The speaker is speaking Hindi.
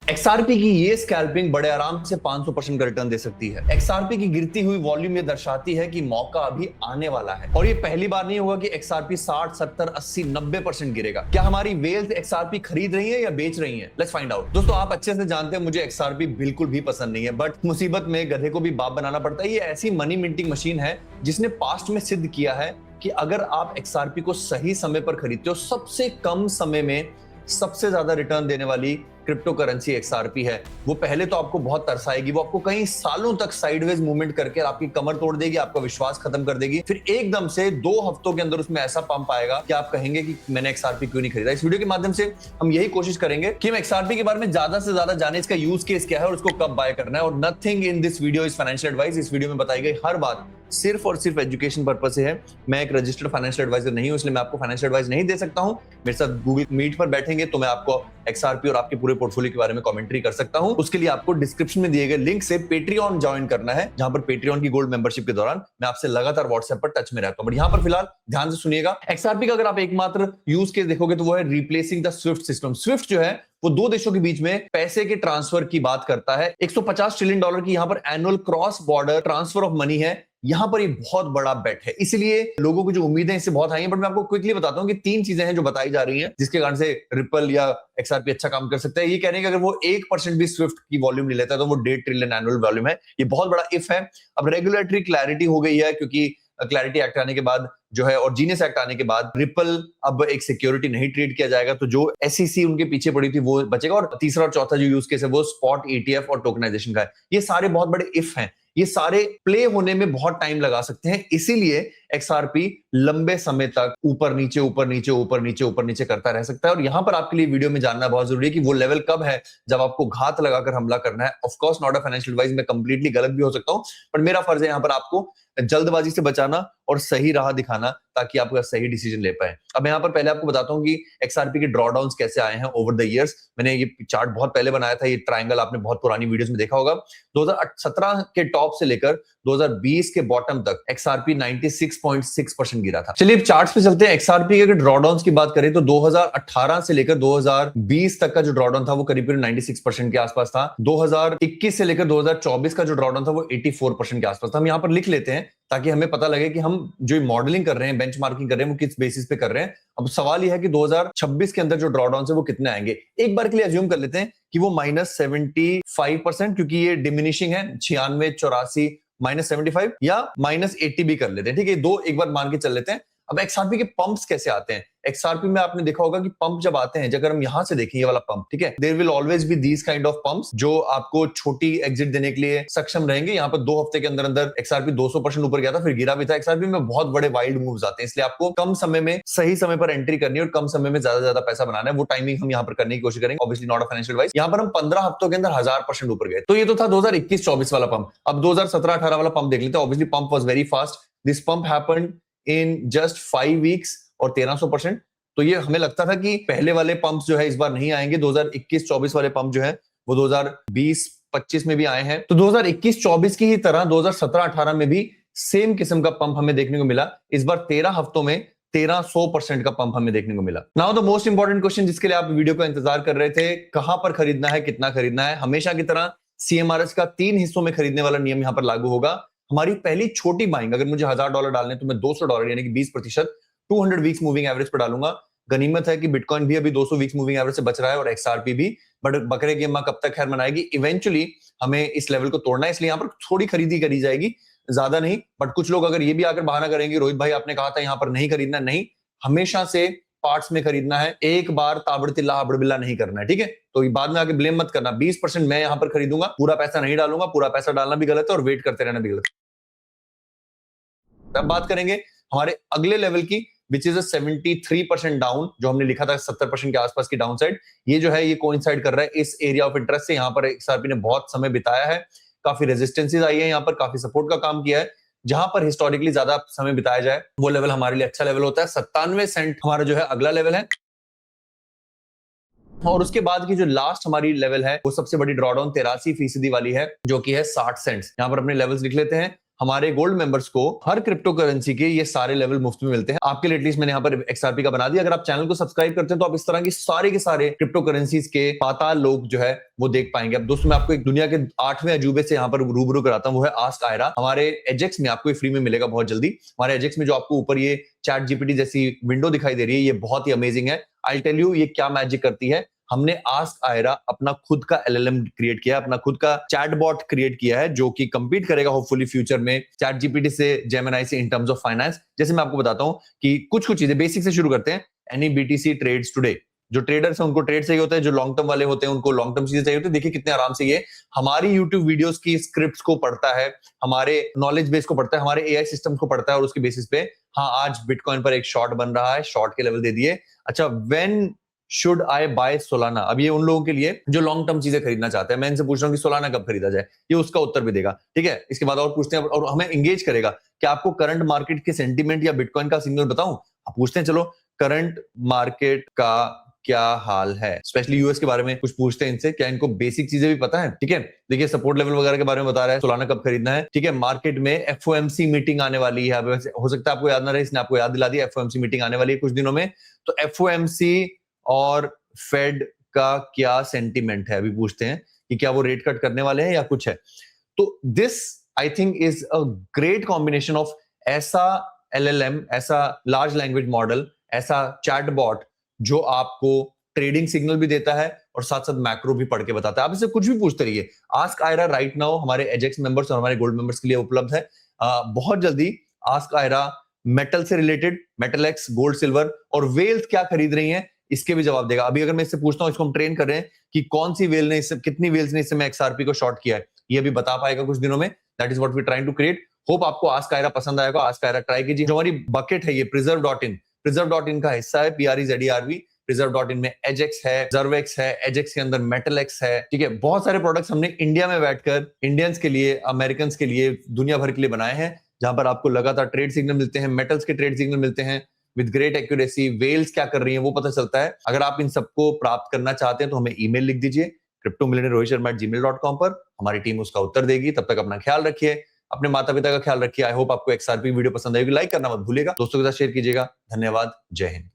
XRP की ये स्कैल्पिंग बड़े आराम से 500% का रिटर्न दे सकती है। XRP की गिरती हुई वॉल्यूम ये दर्शाती है कि मौका अभी आने वाला है और ये पहली बार नहीं होगा कि XRP 60, 70, 80, 90% गिरेगा। क्या हमारी वेल्थ XRP खरीद रही है या बेच रही है? Let's find out. दोस्तों, आप अच्छे से जानते हैं मुझे XRP बिल्कुल भी पसंद नहीं है, बट मुसीबत में गधे को भी बाप बनाना पड़ता है। ये ऐसी मनी मिंटिंग मशीन है जिसने पास्ट में सिद्ध किया है कि अगर आप XRP को सही समय पर खरीदते हो, सबसे कम समय में सबसे ज्यादा रिटर्न देने वाली क्रिप्टो करेंसी XRP है। वो पहले तो आपको बहुत तरसाएगी, वो आपको कई सालों तक साइडवेज मूवमेंट करके आपकी कमर तोड़ देगी, आपका विश्वास खत्म कर देगी, फिर एकदम से 2 हफ्तों के अंदर उसमें ऐसा पंप आएगा कि आप कहेंगे कि मैंने XRP क्यों नहीं खरीदा। इस वीडियो के माध्यम से हम यही कोशिश करेंगे कि हम XRP के बारे में ज्यादा से ज्यादा जाने, इसका यूज केस क्या है और उसको कब बाय करना है। और nothing in this video is financial advice. इस वीडियो में बताई गई हर बात सिर्फ और सिर्फ एजुकेशन पर्पस से है। मैं एक रजिस्टर्ड फाइनेंशियल एडवाइजर नहीं हूं, इसलिए मैं आपको फाइनेंशियल एडवाइस नहीं दे सकता हूं। मेरे साथ गूगल मीट पर बैठेंगे तो मैं आपको XRP और आपके पूरे पोर्टफोलियो के बारे में कमेंट्री कर सकता हूं। उसके लिए आपको डिस्क्रिप्शन में दिए गए लिंक से पेट्रियन ज्वाइन करना है, जहां पर पेट्रियन की गोल्ड मेंबरशिप के दौरान मैं आपसे लगातार व्हाट्सएप पर टच में रहता हूं। बट यहां पर फिलहाल ध्यान से सुनिएगा, XRP का अगर आप एकमात्र यूज केस देखोगे तो वो है replacing the Swift system. Swift जो है वो 2 देशों के बीच में पैसे के ट्रांसफर की बात करता है। $150 ट्रिलियन की यहां पर annual cross border transfer of money है। यहां पर ये बहुत बड़ा बेट है, इसलिए लोगों की जो उम्मीदें इससे बहुत हाई हैं। बट मैं आपको क्विकली बताता हूं कि 3 चीजें हैं जो बताई जा रही हैं जिसके कारण से रिपल या XRP अच्छा काम कर सकता है। ये कह रहे हैं कि अगर वो 1% भी स्विफ्ट की वॉल्यूम नहीं लेता है तो वो 1.5 ट्रिलियन एनुअल वॉल्यूम है। ये बहुत बड़ा इफ है। अब रेगुलेटरी क्लैरिटी हो गई है, क्योंकि क्लैरिटी एक्ट आने के बाद जो है और जीनियस एक्ट आने के बाद रिपल अब एक सिक्योरिटी नहीं ट्रीट किया जाएगा, तो जो SEC उनके पीछे पड़ी थी वो बचेगा। और तीसरा और चौथा जो यूज केस है वो स्पॉट ETF और टोकनाइजेशन का है। ये सारे बहुत बड़े इफ हैं, ये सारे प्ले होने में बहुत टाइम लगा सकते हैं, इसीलिए XRP लंबे समय तक ऊपर नीचे ऊपर नीचे ऊपर नीचे ऊपर नीचे करता रह सकता है। और यहां पर आपके लिए वीडियो में जानना बहुत जरूरी है कि वो लेवल कब है जब आपको घात लगाकर हमला करना है। Of course not a financial advice, मैं कंप्लीटली गलत भी हो सकता हूं, पर मेरा फर्ज है यहां पर आपको जल्दबाजी से बचाना और सही राह दिखाना ताकि आप सही डिसीजन ले पाए। अब यहां पर पहले आपको बताता हूं कि XRP के ड्रॉडाउन्स कैसे आए हैं ओवर द इयर्स। मैंने ये चार्ट बहुत पहले बनाया था, ये ट्रायंगल आपने बहुत पुरानी वीडियोस में देखा होगा। 2017 के टॉप से लेकर 2020 के बॉटम तक XRP 96.6% गिरा था। चलिए अब चार्ट्स पे चलते हैं। XRP के अगर ड्रॉडाउन्स की बात करें तो 2018 से लेकर 2020 तक का जो ड्रॉडाउन था वो करीब 96% के आसपास था। 2021 से लेकर 2024 का जो ड्रॉडाउन था वो 84% के आसपास था। हम यहाँ पर लिख लेते हैं ताकि हमें पता लगे कि हम जो मॉडलिंग कर रहे हैं, बेंचमार्किंग कर रहे हैं, वो किस बेसिस पे कर रहे हैं। अब सवाल यह है कि 2026 के अंदर जो ड्रॉडाउन है वो कितने आएंगे। एक बार के लिए अज्यूम कर लेते हैं कि वो -75%, क्योंकि ये डिमिनिशिंग है, 96, 84, -75 या -80 भी कर लेते हैं। ठीक है, दो एक बार मान के चल लेते हैं। अब XRP के पंप्स कैसे आते हैं? XRP में आपने देखा होगा कि पंप जब आते हैं, अगर हम यहां से देखें ये वाला पंप, ठीक है, there will always be these kind of pumps जो आपको छोटी एग्जिट देने के लिए सक्षम रहेंगे। यहाँ पर 2 हफ्ते के अंदर अंदर XRP 200% ऊपर गया था, फिर गिरा भी था। XRP में बहुत बड़े वाइल्ड मूव्स आते हैं, इसलिए आपको कम समय में सही समय पर एंट्री करनी है और कम समय में ज्यादा ज्यादा पैसा बनाना है। वो टाइमिंग हम यहाँ पर करने की कोशिश करेंगे। Obviously not a financial advice. यहाँ पर हम 15 हफ्तों के अंदर 1000% ऊपर गए। तो ये तो था 2021-24 वाला पंप। अब 2017-18 वाला पंप देख लेते हैं। Obviously pump was very fast. This pump happened in just 5 weeks और 1300%। तो ये हमें लगता था कि पहले वाले पंप्स जो है इस बार नहीं आएंगे। 2021-24 वाले पंप जो है वो 2020-25 में भी आए हैं। तो 2021-24 की ही तरह 2017-18 में भी सेम किस्म का पंप हमें देखने को मिला। इस बार 13 हफ्तों में 1300% का पंप हमें देखने को मिला। Now the most important question जिसके लिए आप वीडियो का इंतजार कर रहे थे, कहां पर खरीदना है, कितना खरीदना है। हमेशा की तरह CMRS का 3 हिस्सों में खरीदने वाला नियम यहां पर लागू होगा। हमारी पहली छोटी बाइंग, अगर मुझे $1000 डालने तो मैं $200 यानी कि 20% 200 वीक्स मूविंग एवरेज पर डालूंगा। गनीमत है कि बिटकॉइन भी अभी 200 वीक्स मूविंग एवरेज से बच रहा है और XRP भी, बट बकरे की अम्मा कब तक खैर मनाएगी। इवेंचुअली हमें इस लेवल को तोड़ना है, इसलिए यहाँ पर थोड़ी खरीदी करी जाएगी, ज्यादा नहीं। बट कुछ लोग अगर ये भी आकर बहाना करेंगे, रोहित भाई आपने कहा था यहाँ पर नहीं खरीदना, नहीं, हमेशा से पार्ट्स में खरीदना है, एक बार ताबड़तिल्ला हाबड़बिल्ला नहीं करना है। ठीक है, तो बाद में आके ब्लेम मत करना। 20% मैं यहाँ पर खरीदूंगा, पूरा पैसा नहीं डालूंगा। पूरा पैसा डालना भी गलत है और वेट करते रहना भी गलत है। अब बात करेंगे हमारे अगले लेवल की, विच इज 73% डाउन, जो हमने लिखा था 70% के आसपास की डाउन साइड। ये जो है ये कोइंसाइड कर रहा है इस एरिया ऑफ इंटरेस्ट से। यहाँ पर XRP ने बहुत समय बिताया है, काफी रेजिस्टेंसेस आई है, यहाँ पर काफी सपोर्ट का काम किया है। जहां पर हिस्टोरिकली ज्यादा समय बिताया जाए वो लेवल हमारे लिए अच्छा लेवल होता है। 97 सेंट हमारा जो है अगला लेवल है। और उसके बाद की जो लास्ट हमारी लेवल है वो सबसे बड़ी ड्रॉडाउन 83% वाली है, जो कि है 60 सेंट्स। यहाँ पर अपने लेवल्स लिख लेते हैं। हमारे गोल्ड मेंबर्स को हर क्रिप्टो करेंसी के ये सारे लेवल मुफ्त में मिलते हैं। आपके लिए एटलीस्ट मैंने यहाँ पर XRP का बना दिया। अगर आप चैनल को सब्सक्राइब करते हैं तो आप इस तरह के सारे क्रिप्टो करेंसीज के पाताल लोग जो है वो देख पाएंगे। अब दोस्तों मैं आपको एक दुनिया के 8वें अजूबे से यहाँ पर रूबरू कराता हूँ, वो है आस्क आयरा। हमारे एजेक्स में आपको फ्री में मिलेगा बहुत जल्दी। हमारे एजेक्स में जो आपको ऊपर ये चैट जीपीटी जैसी विंडो दिखाई दे रही है, ये बहुत ही अमेजिंग है। आई टेल यू ये क्या मैजिक करती है। हमने आस्क आयरा अपना खुद का LLM क्रिएट किया, अपना खुद का चैटबॉट क्रिएट किया है जो कि कंपीट करेगा होपफुली फ्यूचर में चैट जीपीटी से, जेमिनी से इन टर्म्स ऑफ फाइनेंस। जैसे मैं आपको बताता हूं कि कुछ चीजें बेसिक से शुरू करते हैं। एनी BTC ट्रेड्स टुडे, जो ट्रेडर्स हैं उनको ट्रेड चाहिए होता है, जो लॉन्ग टर्म वाले होते हैं उनको लॉन्ग टर्म चीजें चाहिए होती है। देखिए कितने आराम से ये हमारी यूट्यूब वीडियोस की स्क्रिप्ट्स को पढ़ता है, हमारे नॉलेज बेस को पढ़ता है, हमारे AI सिस्टम को पढ़ता है और उसके बेसिस पे हाँ आज बिटकॉइन पर एक शॉर्ट बन रहा है, शॉर्ट के लेवल दे दिए। अच्छा, when should I buy Solana, अब ये उन लोगों के लिए जो लॉन्ग टर्म चीजें खरीदना चाहते हैं। मैं इनसे पूछ रहा हूँ कि सोलाना कब खरीदा जाए, ये उसका उत्तर भी देगा। ठीक है, इसके बाद और पूछते हैं और हमें एंगेज करेगा कि आपको करंट मार्केट के सेंटीमेंट या बिटकॉइन का सिग्नल बताऊं। आप पूछते हैं चलो करंट मार्केट का क्या हाल है, स्पेशली यूएस के बारे में कुछ पूछते हैं इनसे, क्या इनको बेसिक चीजें भी पता है। ठीक है, देखिए सपोर्ट लेवल वगैरह के बारे में बता रहा है, सोलाना कब खरीदना है। ठीक है, मार्केट में FOMC मीटिंग आने वाली है, हो सकता है आपको याद ना रहे, इसने आपको याद दिला दिया। FOMC मीटिंग आने वाली है कुछ दिनों में, तो FOMC और फेड का क्या सेंटीमेंट है अभी पूछते हैं कि क्या वो रेट कट करने वाले हैं या कुछ है। तो this I think is a great combination of ऐसा LLM, ऐसा लार्ज लैंग्वेज मॉडल, ऐसा चैटबॉट जो आपको ट्रेडिंग सिग्नल भी देता है और साथ साथ मैक्रो भी पढ़ के बताता है। आप इससे कुछ भी पूछते रहिए। आस्क आयरा राइट नाउ हमारे एजेक्स मेंबर्स और हमारे गोल्ड मेंबर्स के लिए उपलब्ध है। बहुत जल्दी आस्क आयरा मेटल से related, metal x, gold, silver और वेल्थ क्या खरीद रही है इसके भी जवाब देगा। अभी अगर मैं इससे पूछता हूं, इसको हम ट्रेन कर रहे हैं कि कौन सी वेल ने इससे, कितनी वेल्स ने इससे मैं XRP को शॉर्ट किया है, ये भी बता पाएगा कुछ दिनों में। That is what we trying to create. Hope आपको आस्क आयरा पसंद आएगा। आस्क आयरा ट्राई कीजिए। जो हमारी बकेट है ये प्रिजर्व.इन का हिस्सा है, PREZERV। प्रिजर्व.इन में एजेक्स है, जर्वेक्स है, एजेक्स के अंदर मेटल एक्स है। ठीक है, बहुत सारे प्रोडक्ट्स हमने इंडिया में बैठकर इंडियंस के लिए, अमेरिकन के लिए, दुनिया भर के लिए बनाए हैं, जहां पर आपको लगातार ट्रेड सिग्नल मिलते हैं, मेटल्स के ट्रेड सिग्नल मिलते हैं विद ग्रेट एक्यूरेसी। वेल्स क्या कर रही हैं वो पता चलता है। अगर आप इन सबको प्राप्त करना चाहते हैं तो हमें ईमेल लिख दीजिए cryptomillionairerohitsharma@gmail.com पर, हमारी टीम उसका उत्तर देगी। तब तक अपना ख्याल रखिए, अपने माता पिता का ख्याल रखिए। आई होप आपको XRP वीडियो पसंद आएगी। लाइक करना मत भूलिएगा, दोस्तों के साथ शेयर कीजिएगा। धन्यवाद, जय हिंद।